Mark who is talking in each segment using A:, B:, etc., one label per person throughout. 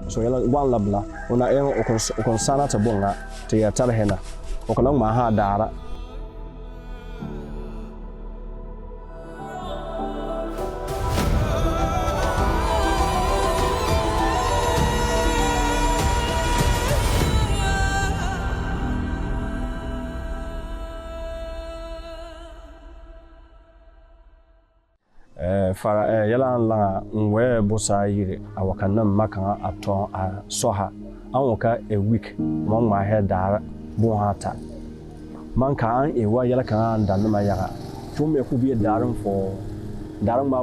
A: so yala one labla una okon sana ta bonga te ya tarhena okon ma ha dara fara yala la nwe bosa yire awakana maka aton soha anwoka a week mon ma he dara bon hata man kan ewa yala kan dan ma yaga tume ku bi daran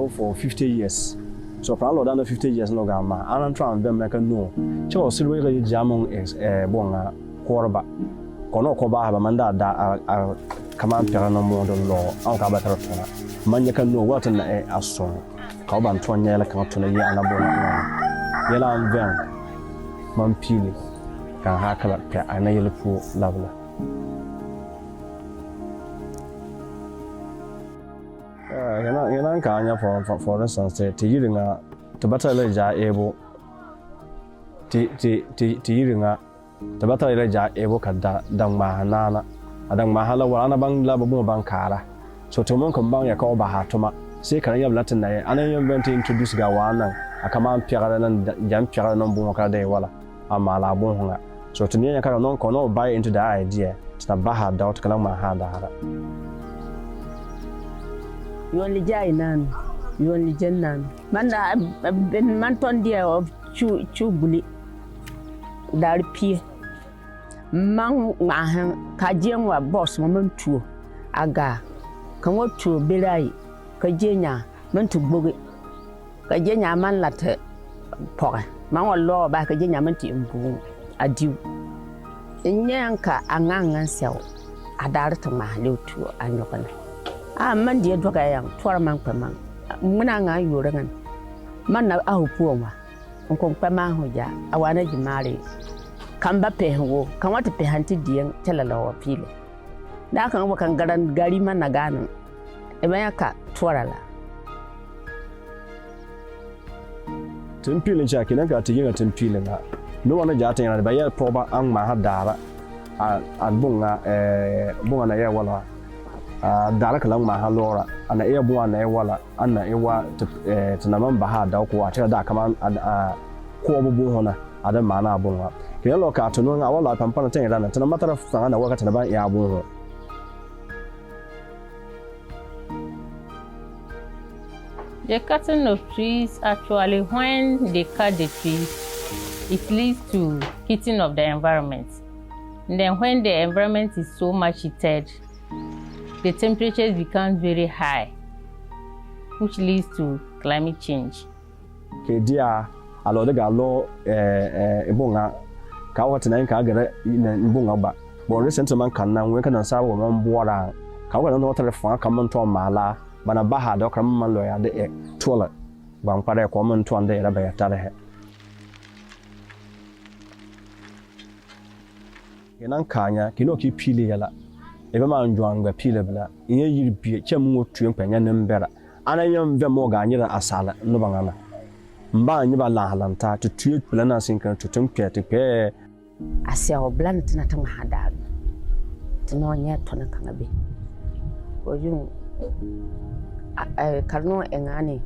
A: for 50 years so plan lo dan 50 years no ga ma anan tran be me kan no cho silwe ga jamon bonga korba kono ko ba manda da kaman pera no mo do lo an ka ba tarafona man yakan no wata na aso ka ban ton yela kan tuna yi anabo na yela an ven man pili kan hakala pe anayel fu labla yana ka anya for instance te yiringa to batale ja ebo ti yiringa to batale ja ebo kada dan ma nana adang mahala wala bang la babu bang kara so to mon kan bang ya ka ba hatuma sai kan ya latin na anan yan bent introduce ga wannan akama piara nan jam piara nan bu ka dai wala amma la bon hunga so to ne ya ka non kono buy into the idea ta ba ha doubt kala ma ha da hara
B: yon li jay nan yon li jennan man ben man ton dia of chu buli dar pie man mahan kajen wa boss man tuo aga kan wo tuo berai ka jenya man tu gboge ka jenya man late pore man wo lo ba ka jenya man ti mbu adiu nyanka angangan sew adar to ma le tuo anyokana man die doga yang twar man paman muna nga yorangan man na ahupuo ma nkon pama hoja awana jimare kamba peho kan wata pehanti diyan talalawa fili da kan wa kan garan gari man na ganin e baya ka tuwarala
A: tempilin cha kinan ka tiyin tempilin na no wana jata yana bayar proba an ma hadara an bunga bunga na ya wala dara kalan ma halora ana iya bunga na ya wala anna ewa tunaman baha da ko ta da kaman ko bubu hona ada mana bunga kelo ka tunu nga wala pampana tan yana tana matara fanga na wakati na ba ya bunga
C: The cutting of trees, actually, when they cut the trees, it leads to heating of the environment. And then when the environment is so much heated, the temperatures become very high, which leads to climate change.
A: Kedia, alo de galo ebonga ka wata nan ka gara ebonga ba. Bo recent man kan nan we kan sa wo man boara ka wa no tare fa kan man to mala bana baha da kan man loya de toilet ban pare ko man to ande ra ba ya tare he kenan kanya kino ki pili yala ebe man juan ga pili bla iye yiri bi chem wo tuen panya nembera ananyam ve mo ga nyira asala no bangana mba nyi ba la halanta to tue plana sin kan to tumpe te pe
B: asia oblan tina tanga hadalu tino nya tona kanga be oyun karno engani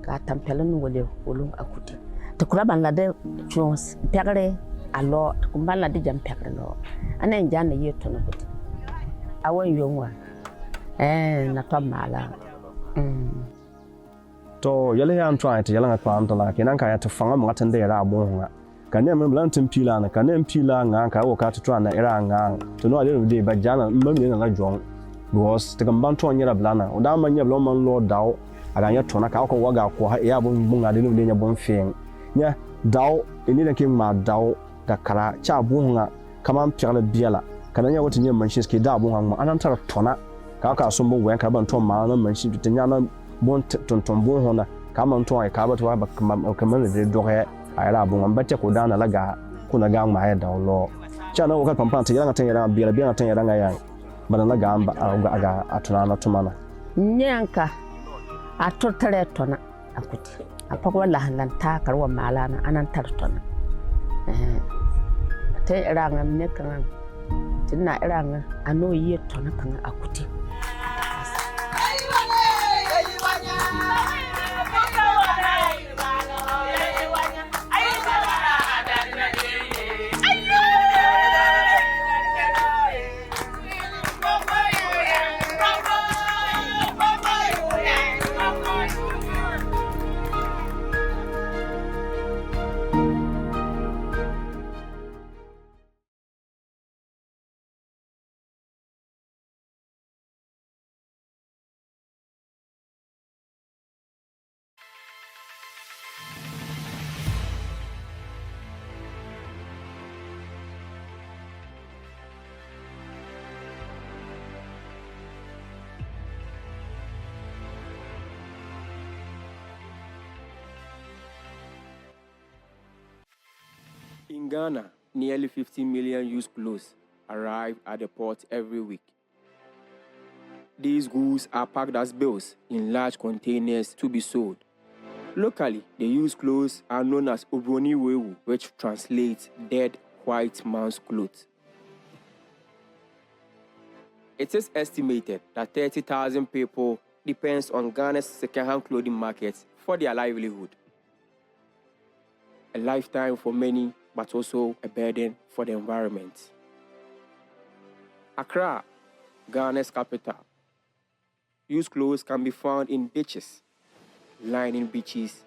B: ka tampelon wole wolum akuti to kuraban la de chons pegre alo kumban la de jam pegre lo anen janna yeto no kuti awon yonwa na to mala
A: to yale yan try to yala kwa amtala kenan ka ya to fanga mo atende ra bonga kane men blantin pila na kane pila nga ka wo ka to try na era nga to no ale de ba jana mbami na jon because the Gambanto and Yablana, or down my Yabloman Lord Dow, Aganya Tonaka, Waga, Yabon Bunga, the Nubia Bonfing. Yeah, Dow, in either king ma Dow, the Kara, Cha Bunga, Kaman Piala Biela, Canania, what in your Manshiski Dabung, and Antara Tona, Kaka Sumbo, when Caban Tom Mana, Manshi to Tiana, Bont Tombona, Kaman Toy, Kabatwa, but community Dohe, Irabung, and Betcha Kodana Laga, Kunagang, my head down law. Chana Waka Pampanta, Yana Tanga, Bia Tanga. Banana gamba aga atuna tumana
B: nyanka atotare tona akuti apakwa la halanta karwa malana anan tartona te ranga mne kan tinna ranga ano yi tona kan akuti
D: In Ghana, nearly 50 million used clothes arrive at the port every week. These goods are packed as bales in large containers to be sold. Locally, the used clothes are known as Obroni Wewu, which translates dead white man's clothes. It is estimated that 30,000 people depend on Ghana's second-hand clothing market for their livelihood. A lifetime for many, but also a burden for the environment. Accra, Ghana's capital. Used clothes can be found in ditches, lining beaches,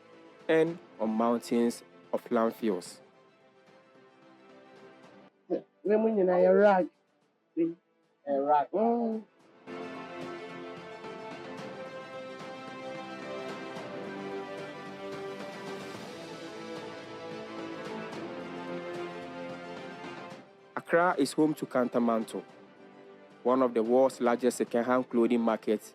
D: and on mountains of landfills. Accra is home to Kantamanto, one of the world's largest second-hand clothing markets.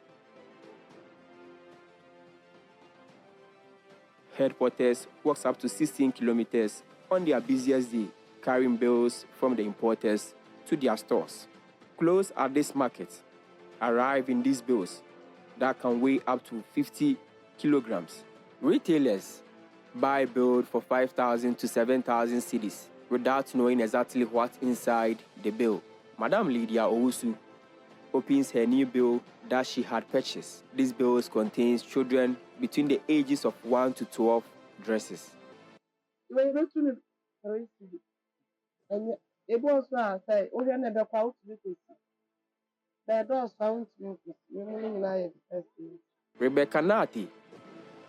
D: Headquarters walks up to 16 kilometers on their busiest day, carrying bales from the importers to their stores. Clothes at this market arrive in these bales that can weigh up to 50 kilograms. Retailers buy bales for 5,000 to 7,000 cedis without knowing exactly what's inside the bale. Madam Lydia Owusu opens her new bale that she had purchased. This bale contains children between the ages of 1 to 12 dresses. Rebecca Nati,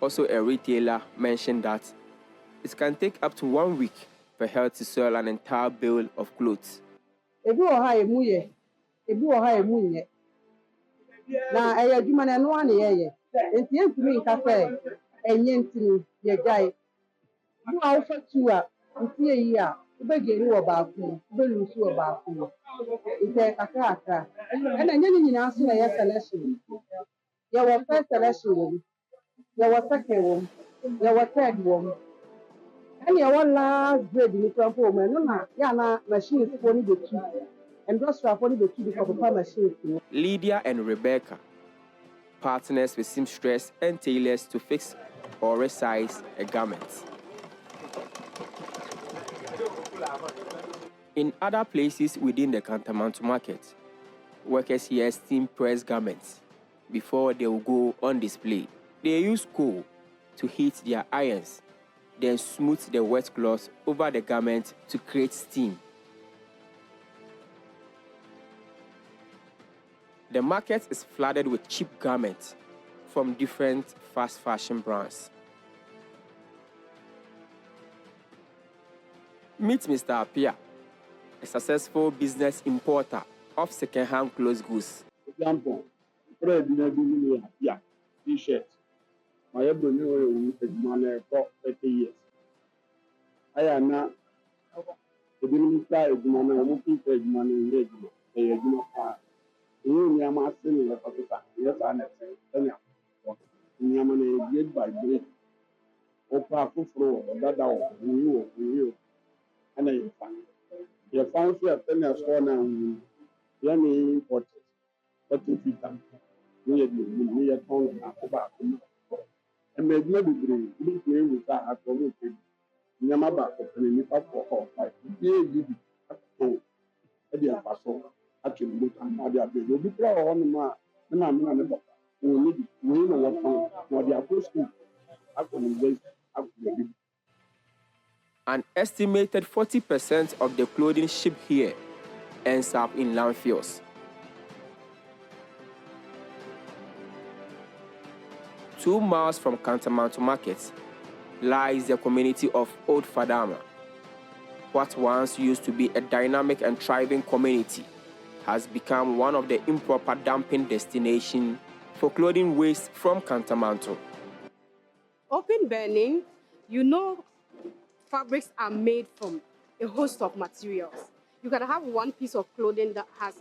D: also a retailer, mentioned that it can take up to 1 week for her to sell an entire bale of clothes.
E: Na adwuma na no ane ye enti entumi nka se enye ntini ye gai mo a wofa tu a nti yi a ubegeri wo ba ku ubelu su wo ba ku ite kakra na enye ni nyina so na ye selection ye wo first selection wo ye wo second wo ye wo third wo and ye wo last grade ni from for me no na ya na machines for ni be tu industrial for ni be tu for machines.
D: Lydia and Rebecca, partners with seamstress and tailors to fix or resize a garment. In other places within the Kantamanto market, workers here steam press garments before they will go on display. They use coal to heat their irons, then smooth the wet cloth over the garment to create steam. The market is flooded with cheap garments from different fast fashion brands. Meet Mr. Apia, a successful business importer of second-hand clothes goods.
F: Example, T-shirt. My husband knew for 30 years. I am not the minister is looking for money in the you are my senior officer. Yes, I understand. Niamane grade by grade. Opa fufro that you and I found. You found you a penny store now. You important. But if you can, we are talking about and maybe with that. nneɛma baako pɛ na nipa four or five bie yi bi ato ɛde afa so atwe ne moto ama ɔde abɛn obi kura wɔ hɔnom a ne maame na ne papa wɔn ne bi wɔn na wɔtɔn na ɔde akɔ sukuu akɔ ne university akɔ baabi.
D: An estimated 40% of the clothing shipped here ends up in landfills. 2 miles from Kantamanto Market lies the community of Old Fadama. What once used to be a dynamic and thriving community has become one of the improper dumping destinations for clothing waste from Kantamanto.
G: Open burning, fabrics are made from a host of materials. You can have one piece of clothing that has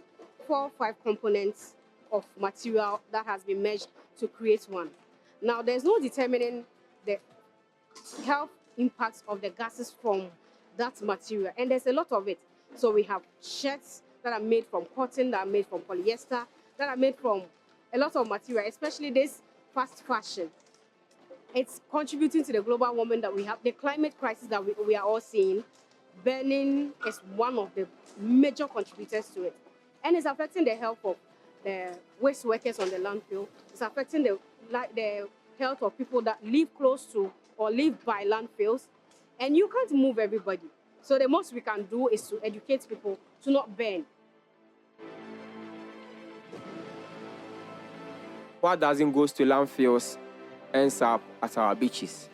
G: 4 or 5 components of material that has been meshed to create one. Now, there's no determining the health impacts of the gases from that material, and there's a lot of it. So we have shirts that are made from cotton, that are made from polyester, that are made from a lot of material, especially this fast fashion. It's contributing to the global warming that we have, the climate crisis that we are all seeing. Burning is one of the major contributors to it. And it's affecting the health of the waste workers on the landfill. It's affecting the health of people that live close to or live by landfills. And you can't move everybody. So the most we can do is to educate people to not burn.
D: What doesn't go to landfills ends up at our beaches.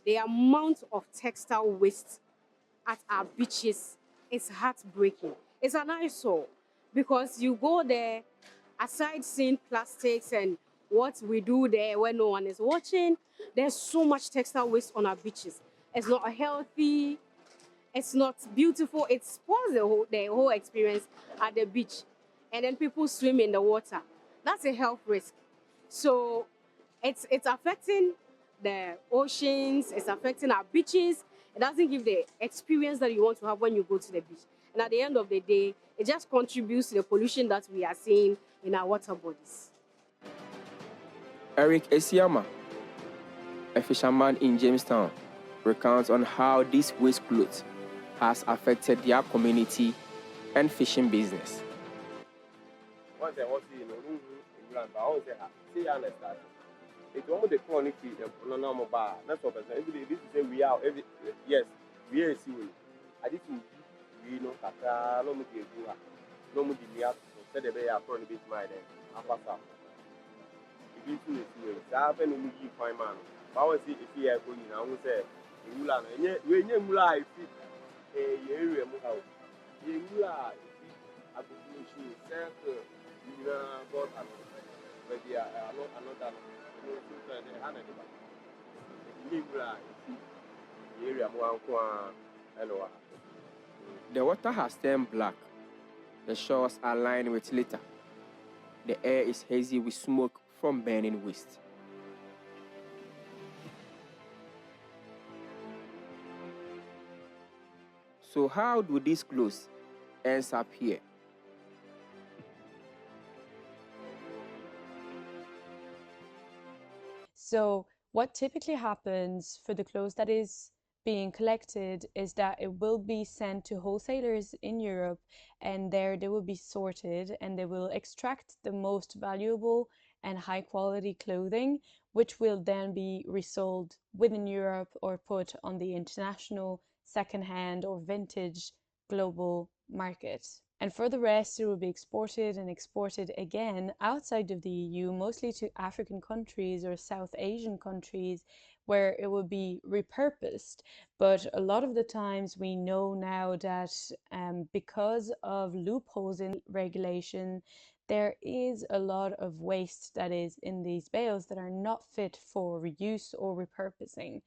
G: The amount of textile waste at our beaches is heartbreaking. It's an eyesore because you go there, aside seeing plastics and what we do there when no one is watching, there's so much textile waste on our beaches. It's not healthy. It's not beautiful. It spoils the whole experience at the beach. And then people swim in the water. That's a health risk. So it's affecting the oceans, it's affecting our beaches. It doesn't give the experience that you want to have when you go to the beach. And at the end of the day, it just contributes to the pollution that we are seeing in our water bodies.
D: Eric Esiama, a fisherman in Jamestown, recounts on how this waste clothes has affected their community and fishing business.
H: It's almost the chronic feed, no normal bar. That's what every day. This is we are every yes, we are seeing. I did we know that no more give you no more give me up. Said the way I probably beat my then. I pass up. If you see, I have no more give fine man. I want to see if he are going. I will say, you learn. When you live, area move out. You live. I could do circle. You know, God, but they are not.
D: The water has turned black. The shores are lined with litter. The air is hazy with smoke from burning waste. So how do these clothes end up here?
I: So what typically happens for the clothes that is being collected is that it will be sent to wholesalers in Europe, and there they will be sorted and they will extract the most valuable and high quality clothing, which will then be resold within Europe or put on the international secondhand or vintage global market. And for the rest, it will be exported and exported again outside of the EU, mostly to African countries or South Asian countries, where it will be repurposed. But a lot of the times we know now that because of loopholes in regulation, there is a lot of waste that is in these bales that are not fit for reuse or repurposing.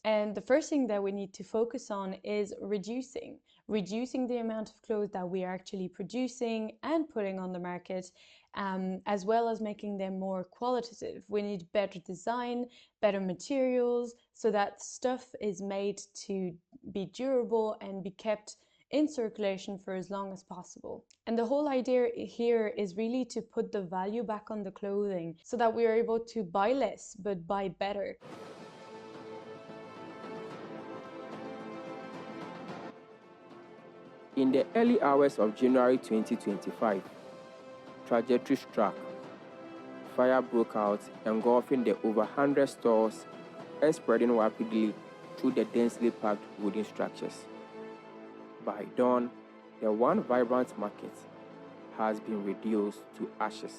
I: And the first thing that we need to focus on is reducing the amount of clothes that we are actually producing and putting on the market, as well as making them more qualitative. We need better design, better materials, so that stuff is made to be durable and be kept in circulation for as long as possible. And the whole idea here is really to put the value back on the clothing so that we are able to buy less but buy better.
D: In the early hours of January 2025, tragedy struck. Fire broke out, engulfing the over 100 stores and spreading rapidly through the densely packed wooden structures. By dawn, the one vibrant market has been reduced to ashes.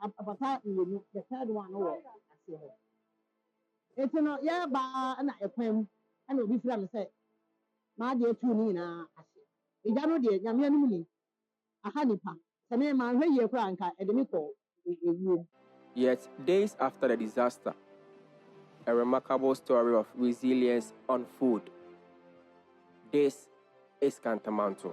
E: The third one was it's not yeah, but and I came and will be from say, my dear Tunina, the Jano dear Yamian, a honeypot, the name man, here, Franca, and the Miko.
D: Yet, days after the disaster, a remarkable story of resilience unfolded. This is Cantamanto.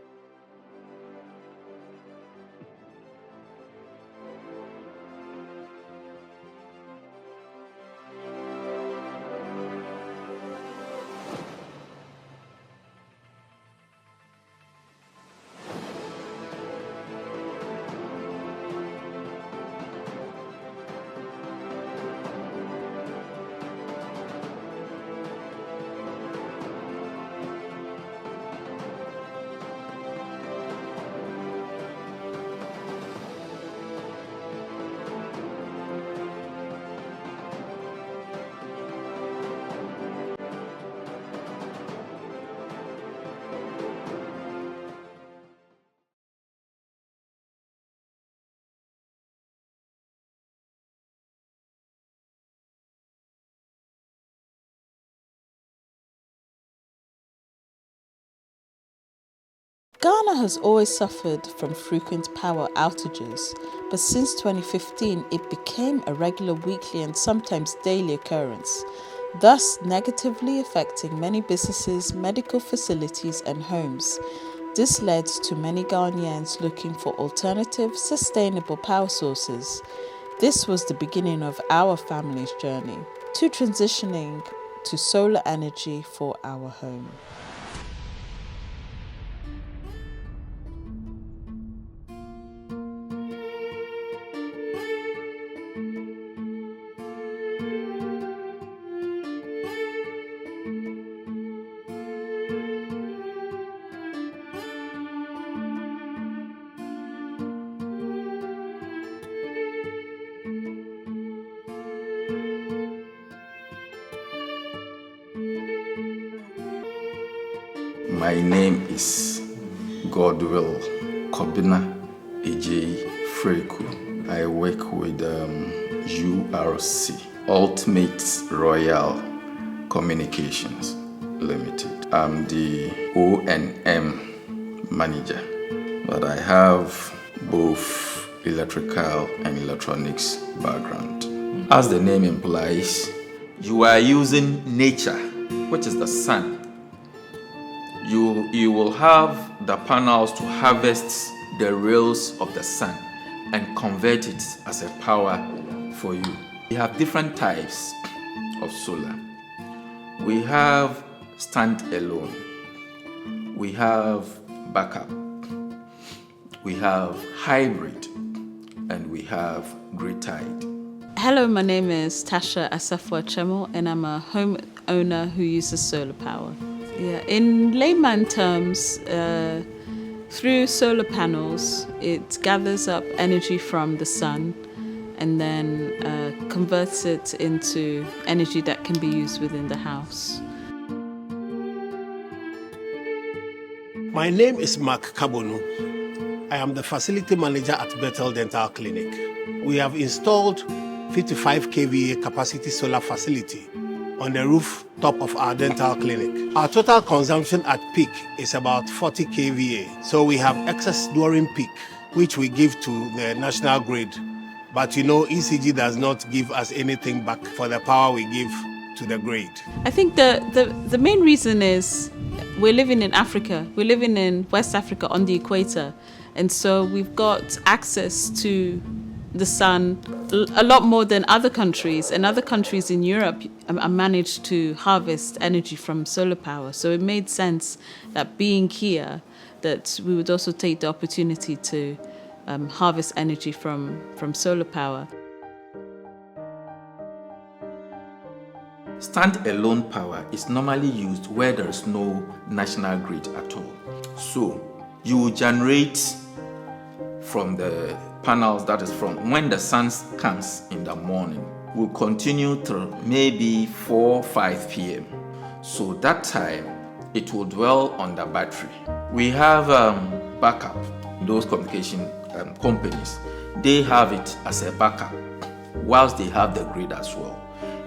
J: Ghana has always suffered from frequent power outages, but since 2015 it became a regular weekly and sometimes daily occurrence, thus negatively affecting many businesses, medical facilities and homes. This led to many Ghanaians looking for alternative, sustainable power sources. This was the beginning of our family's journey to transitioning to solar energy for our home.
K: My name is Godwill Kobina AJ Freku. I work with URC, Ultimate Royal Communications Limited. I'm the O&M manager, but I have both electrical and electronics background. As the name implies, you are using nature, which is the sun. You will have the panels to harvest the rays of the sun and convert it as a power for you. We have different types of solar. We have stand-alone. We have backup. We have hybrid. And we have grid-tied.
J: Hello, my name is Tasha Asafwa Chemo, and I'm a homeowner who uses solar power. In layman terms, through solar panels, it gathers up energy from the sun and then converts it into energy that can be used within the house.
L: My name is Mark Kabonu. I am the facility manager at Bethel Dental Clinic. We have installed 55 kVA capacity solar facility on the rooftop of our dental clinic. Our total consumption at peak is about 40 kVA. So we have excess during peak, which we give to the national grid. But you know, ECG does not give us anything back for the power we give to the grid.
J: I think the main reason is we're living in Africa. We're living in West Africa on the equator. And so we've got access to the sun a lot more than other countries, and other countries in Europe managed to harvest energy from solar power. So it made sense that being here, that we would also take the opportunity to harvest energy from solar power.
K: Stand-alone power is normally used where there is no national grid at all. So you will generate from the panels, that is from when the sun comes in the morning, will continue through maybe 4-5 p.m. So that time it will dwell on the battery. We have backup. Those communication companies, they have it as a backup whilst they have the grid as well.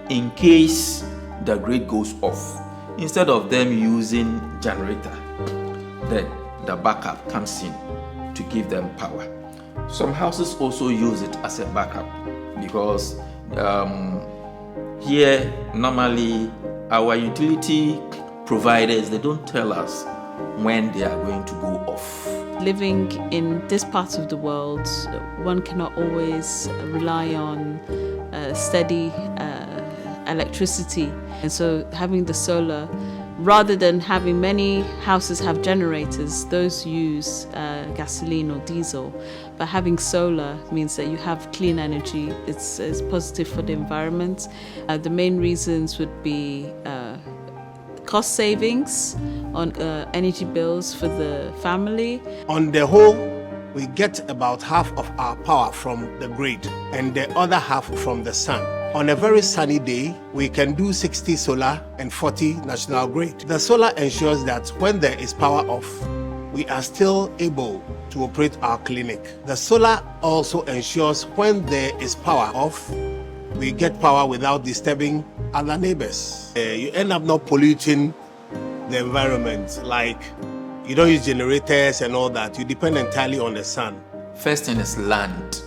K: In case the grid goes off, instead of them using generator, then the backup comes in to give them power. Some houses also use it as a backup because here normally our utility providers, they don't tell us when they are going to go off.
J: Living in this part of the world, one cannot always rely on steady electricity. And so having the solar, rather than having many houses have generators, those use gasoline or diesel. But having solar means that you have clean energy. It's positive for the environment. The main reasons would be cost savings on energy bills for the family.
L: On the whole, we get about half of our power from the grid and the other half from the sun. On a very sunny day, we can do 60 solar and 40 national grid. The solar ensures that when there is power off, we are still able to operate our clinic. The solar also ensures when there is power off, we get power without disturbing other neighbors. You end up not polluting the environment, like you don't use generators and all that. You depend entirely on the sun.
K: First thing is land,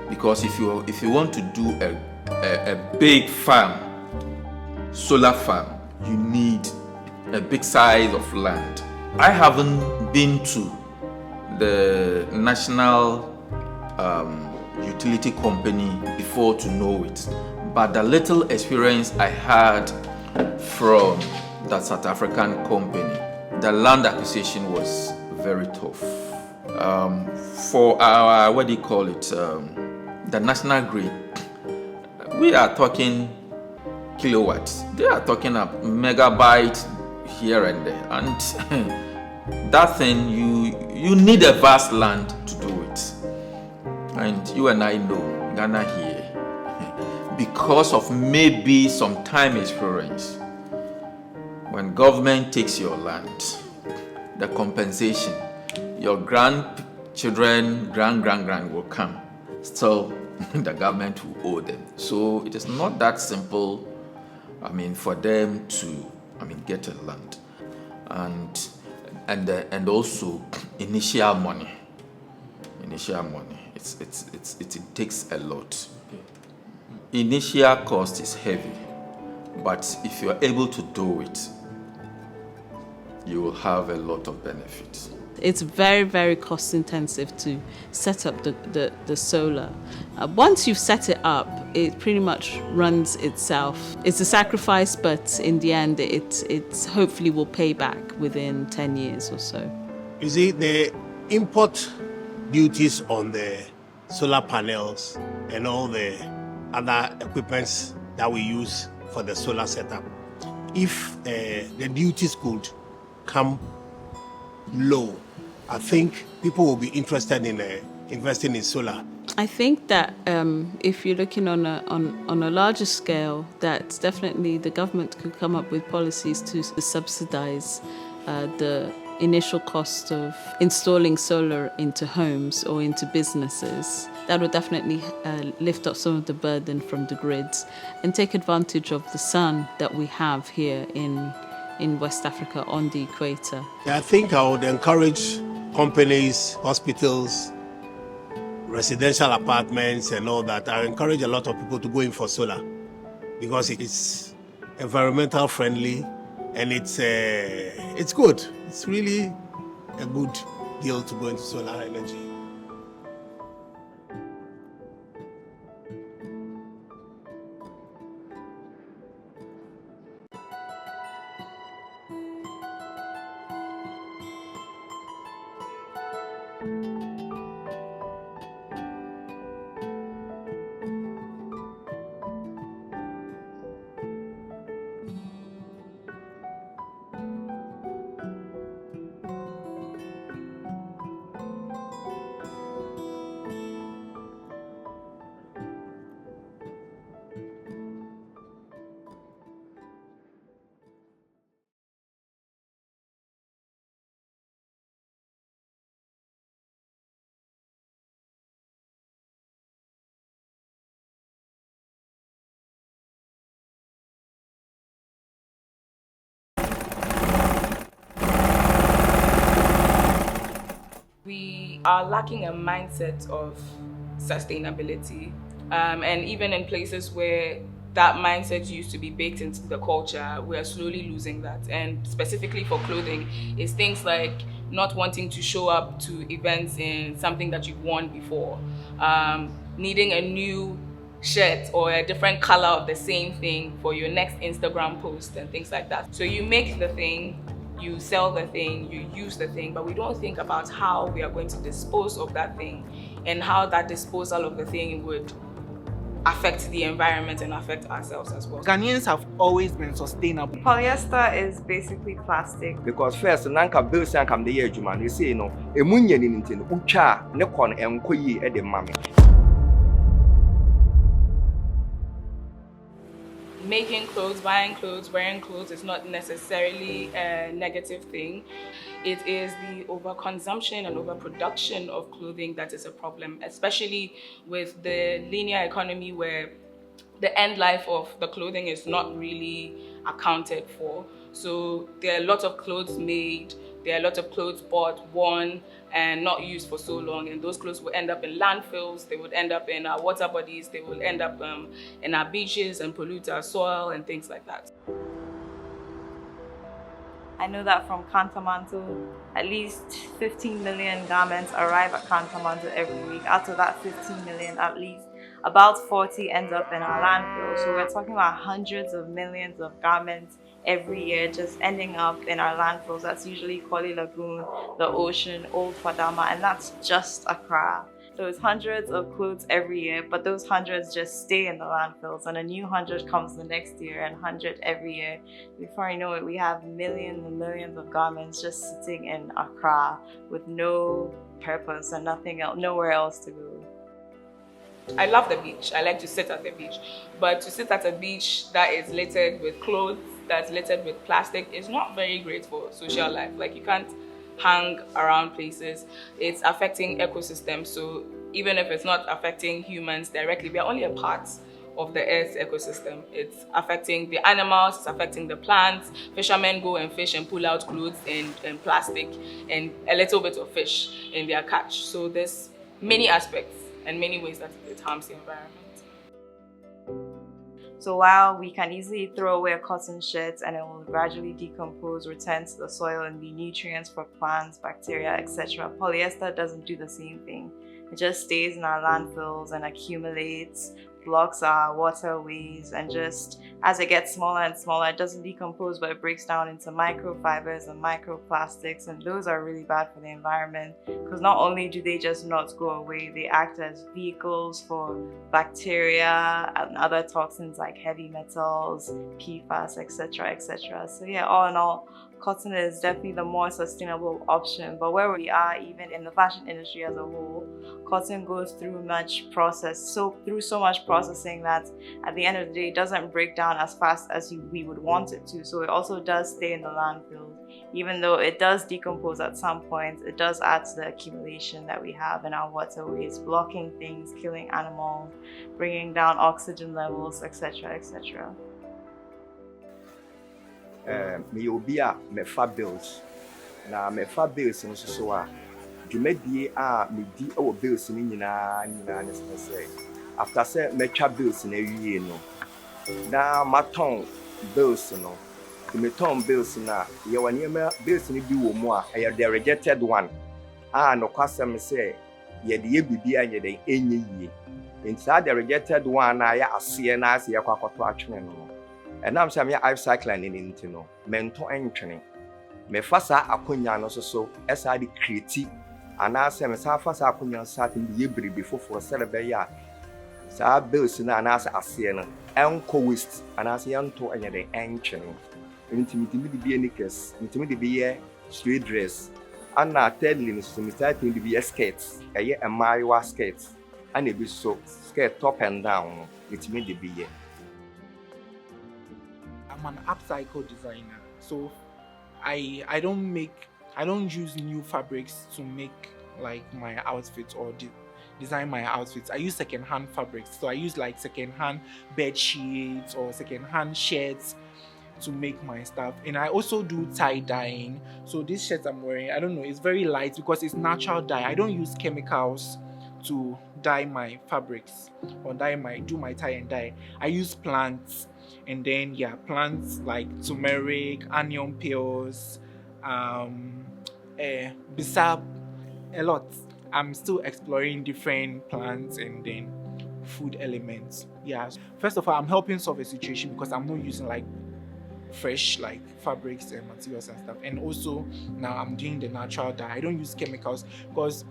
K: because if you want to do a big farm, solar farm, you need a big size of land. I haven't been to the national utility company before to know it, but the little experience I had from the South African company, the land acquisition was very tough. For our, the national grid, we are talking kilowatts. They are talking a megabyte here and there, and that thing, you need a vast land to do it. And you and I know Ghana here, because of maybe some time experience, when government takes your land, the compensation, your grandchildren, grand will come. Still, the government will owe them. So it is not that simple, for them to, get a land. And also initial money. It takes a lot. Initial cost is heavy, but if you are able to do it, you will have a lot of benefits.
J: It's very, very cost intensive to set up the solar. Once you've set it up, it pretty much runs itself. It's a sacrifice, but in the end, it hopefully will pay back within 10 years or so.
L: You see, the import duties on the solar panels and all the other equipments that we use for the solar setup, if the duties could come low, I think people will be interested in investing in solar.
J: I think that if you're looking on a larger scale, that definitely the government could come up with policies to subsidize the initial cost of installing solar into homes or into businesses. That would definitely lift up some of the burden from the grids and take advantage of the sun that we have here in West Africa on the equator.
L: I think I would encourage companies, hospitals, residential apartments and all that. I encourage a lot of people to go in for solar because it's environmental friendly and it's good. It's really a good deal to go into solar energy.
M: we are lacking a mindset of sustainability. And even in places where that mindset used to be baked into the culture, we are slowly losing that. And specifically for clothing, it's things like not wanting to show up to events in something that you've worn before, needing a new shirt or a different color of the same thing for your next Instagram post and things like that. So you make the thing, you sell the thing, you use the thing, but we don't think about how we are going to dispose of that thing and how that disposal of the thing would affect the environment and affect ourselves as well.
N: Ghanaians have always been sustainable.
O: Polyester is basically plastic.
H: Because first, nanka bills and come the year, man, they say, no, a munyan in tin, ucha, nekon, and koyi at the mammy.
M: Making clothes, buying clothes, wearing clothes is not necessarily a negative thing. It is the overconsumption and overproduction of clothing that is a problem, especially with the linear economy where the end life of the clothing is not really accounted for. So there are a lot of clothes made, there are a lot of clothes bought, worn, and not used for so long, and those clothes will end up in landfills, they would end up in our water bodies, they will end up in our beaches and pollute our soil and things like that.
O: I know that from Kantamanto, at least 15 million garments arrive at Kantamanto every week. Out of that 15 million, at least about 40 end up in our landfill. So we're talking about hundreds of millions of garments every year just ending up in our landfills. That's usually Kwale Lagoon, the ocean, Old Fadama, and that's just Accra. So it's hundreds of clothes every year, but those hundreds just stay in the landfills, and a new 100 comes the next year and 100 every year. Before you know it, we have millions and millions of garments just sitting in Accra with no purpose and nothing else, nowhere else to go.
M: I love the beach. I like to sit at the beach, but to sit at a beach that is littered with clothes, that's littered with plastic, is not very great for social life. Like, you can't hang around places. It's affecting ecosystems. So even if it's not affecting humans directly, we are only a part of the Earth's ecosystem. It's affecting the animals, it's affecting the plants. Fishermen go and fish and pull out clothes and plastic and a little bit of fish in their catch. So there's many aspects and many ways that it harms the environment.
O: So while we can easily throw away a cotton shirt and it will gradually decompose, return to the soil and be nutrients for plants, bacteria, etc., polyester doesn't do the same thing. It just stays in our landfills and accumulates, blocks our waterways, and just as it gets smaller and smaller, it doesn't decompose, but it breaks down into microfibers and microplastics, and those are really bad for the environment because not only do they just not go away, they act as vehicles for bacteria and other toxins like heavy metals, PFAS, etc., etc. So yeah, all in all, cotton is definitely the more sustainable option, but where we are, even in the fashion industry as a whole, cotton goes through so much processing that at the end of the day, it doesn't break down as fast as we would want it to. So it also does stay in the landfill. Even though it does decompose at some point, it does add to the accumulation that we have in our waterways, blocking things, killing animals, bringing down oxygen levels, etc., etc.
H: Me obia me fa bills na me fa bills no so a dwumadie a me di e wo bills ni nyina ne say after say me twa bills na wie no na maton bills no me ton bills na ye wani me bills ni bi wo mu a ye the rejected one no kwasem say ye de ye bibia ye de enye yie nti the rejected one na ya ase na ase ye kwakoto atwene no. And I'm saying I've cycling in no mental entry. Me fasa akonya no so as I create and I say me fasa akonya starting the year before for celebrate ya. Sa bills na as ase no enko waste and as yanto anya the entry. Intimidate be knickers, intimidate be straight dress. And na thirdly no so me starting to be skirts, a mariwa skirts. And it be so skirt top and down. Intimidate be
N: I'm an upcycle designer, so I don't use new fabrics to make like my outfits or design my outfits. I use second-hand fabrics, so I use like second-hand bed sheets or second-hand shirts to make my stuff. And I also do tie dyeing. So this shirt I'm wearing, I don't know, it's very light because it's natural dye. I don't use chemicals to dye my fabrics or do my tie and dye. I use plants, and then plants like turmeric, onion peels, bisap, a lot. I'm still exploring different plants and then food elements. First of all, I'm helping solve a situation because I'm not using like fresh like fabrics and materials and stuff. And also now I'm doing the natural dye. I don't use chemicals because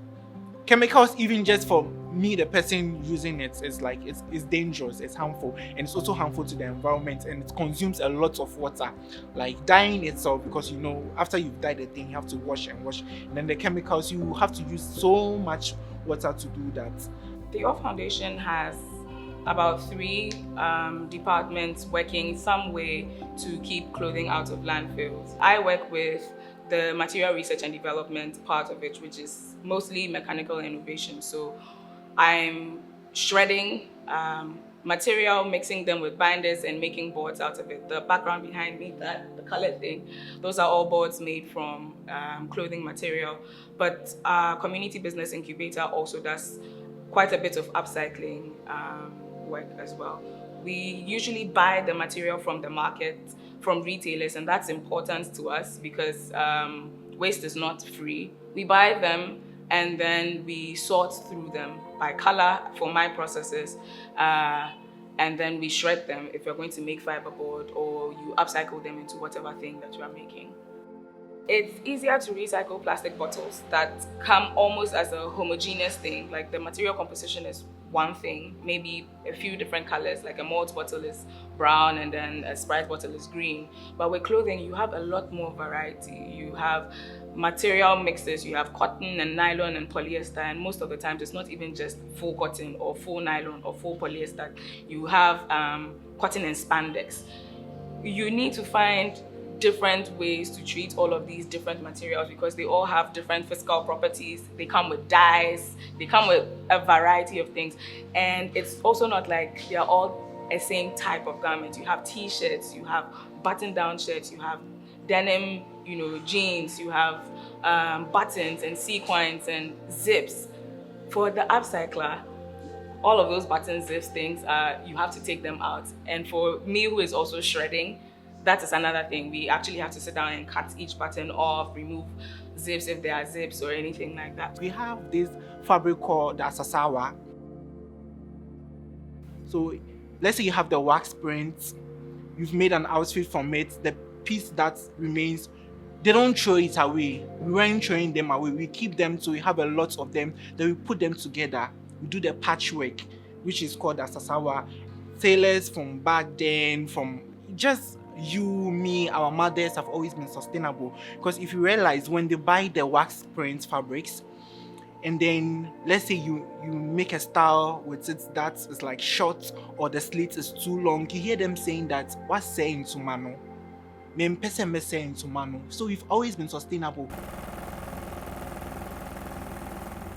N: chemicals, even just for me, the person using it, is like it's dangerous, it's harmful, and it's also harmful to the environment, and it consumes a lot of water. Like dyeing itself, because you know after you've dyed the thing, you have to wash and wash, and then the chemicals, you have to use so much water to do that.
M: The Off Foundation has about 3 departments working some way to keep clothing out of landfills. I work with the material research and development part of it, which is mostly mechanical innovation. So I'm shredding material, mixing them with binders and making boards out of it. The background behind me, the colored thing, those are all boards made from clothing material. But our community business incubator also does quite a bit of upcycling work as well. We usually buy the material from the market, from retailers, and that's important to us because waste is not free. We buy them and then we sort through them by color for my processes, and then we shred them if you're going to make fiberboard, or you upcycle them into whatever thing that you are making. It's easier to recycle plastic bottles that come almost as a homogeneous thing. Like the material composition is one thing, maybe a few different colors, like a malt bottle is brown and then a Sprite bottle is green. But with clothing, you have a lot more variety. You have material mixes, you have cotton and nylon and polyester, and most of the times it's not even just full cotton or full nylon or full polyester. You have cotton and spandex. You need to find different ways to treat all of these different materials because they all have different physical properties. They come with dyes, they come with a variety of things, and it's also not like they're all a same type of garment. You have t-shirts, you have button-down shirts, you have denim, jeans, you have buttons and sequins and zips. For the upcycler, all of those buttons, zips, things, you have to take them out. And for me, who is also shredding, that is another thing. We actually have to sit down and cut each button off, remove zips if there are zips or anything like that.
N: We have this fabric called the asasawa. So let's say you have the wax print, you've made an outfit from it, the piece that remains, they don't throw it away. We weren't throwing them away. We keep them, so we have a lot of them. Then we put them together. We do the patchwork, which is called asasawa. Tailors from back then, from just you, me, our mothers have always been sustainable. Because if you realize when they buy the wax print fabrics, and then let's say you make a style with it that is like short or the slit is too long, you hear them saying that, what's saying to mano? So we've always been sustainable.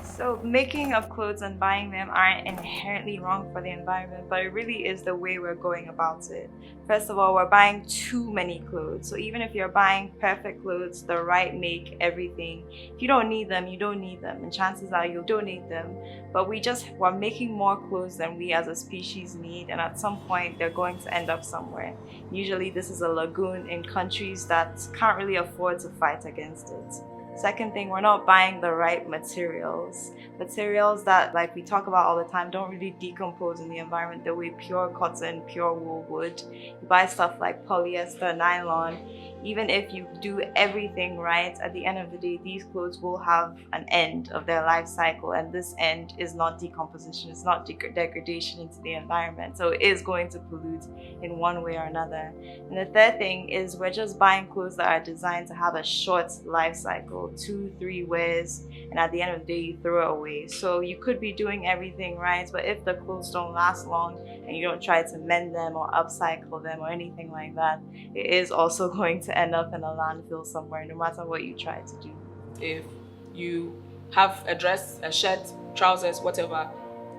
O: So making of clothes and buying them aren't inherently wrong for the environment, but it really is the way we're going about it. First of all, we're buying too many clothes. So even if you're buying perfect clothes, the right make, everything, if you don't need them, you don't need them. And chances are you'll donate them. But we're making more clothes than we as a species need. And at some point, they're going to end up somewhere. Usually this is a lagoon in countries that can't really afford to fight against it. Second thing, we're not buying the right materials. Materials that, like we talk about all the time, don't really decompose in the environment the way pure cotton, pure wool would. You buy stuff like polyester, nylon. Even if you do everything right, at the end of the day, these clothes will have an end of their life cycle, and this end is not decomposition, it's not degradation into the environment. So it is going to pollute in one way or another. And the third thing is we're just buying clothes that are designed to have a short life cycle, 2-3 wears, and at the end of the day, you throw it away. So you could be doing everything right, but if the clothes don't last long and you don't try to mend them or upcycle them or anything like that, it is also going to end up in a landfill somewhere, no matter what you try to do.
M: If you have a dress, a shirt, trousers, whatever,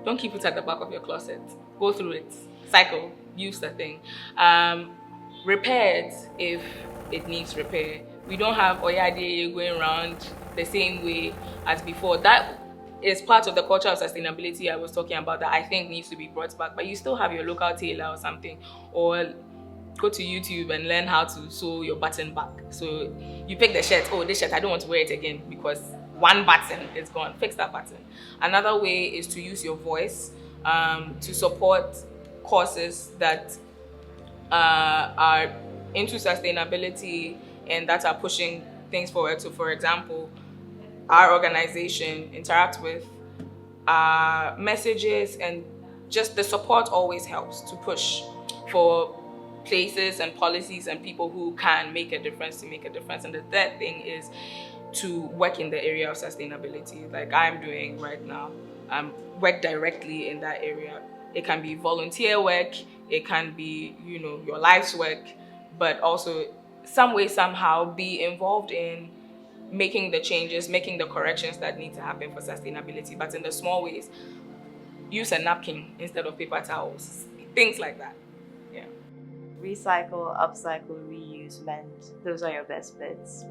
M: don't keep it at the back of your closet. Go through it, cycle, use the thing. repaired if it needs repair. We don't have Oyade going around the same way as before. That is part of the culture of sustainability I was talking about that I think needs to be brought back. But you still have your local tailor or something, or go to YouTube and learn how to sew your button back. So you pick the shirt, oh, this shirt, I don't want to wear it again because one button is gone. Fix that button. Another way is to use your voice to support causes that are into sustainability and that are pushing things forward. So for example, our organization Interact With messages, and just the support always helps to push for places and policies and people who can make a difference to make a difference. And the third thing is to work in the area of sustainability, like I'm doing right now. Work directly in that area. It can be volunteer work, it can be, you know, your life's work, but also some way, somehow be involved in making the changes, making the corrections that need to happen for sustainability, but in the small ways. Use a napkin instead of paper towels, things like that. Yeah.
O: Recycle, upcycle, reuse, mend. Those are your best bets.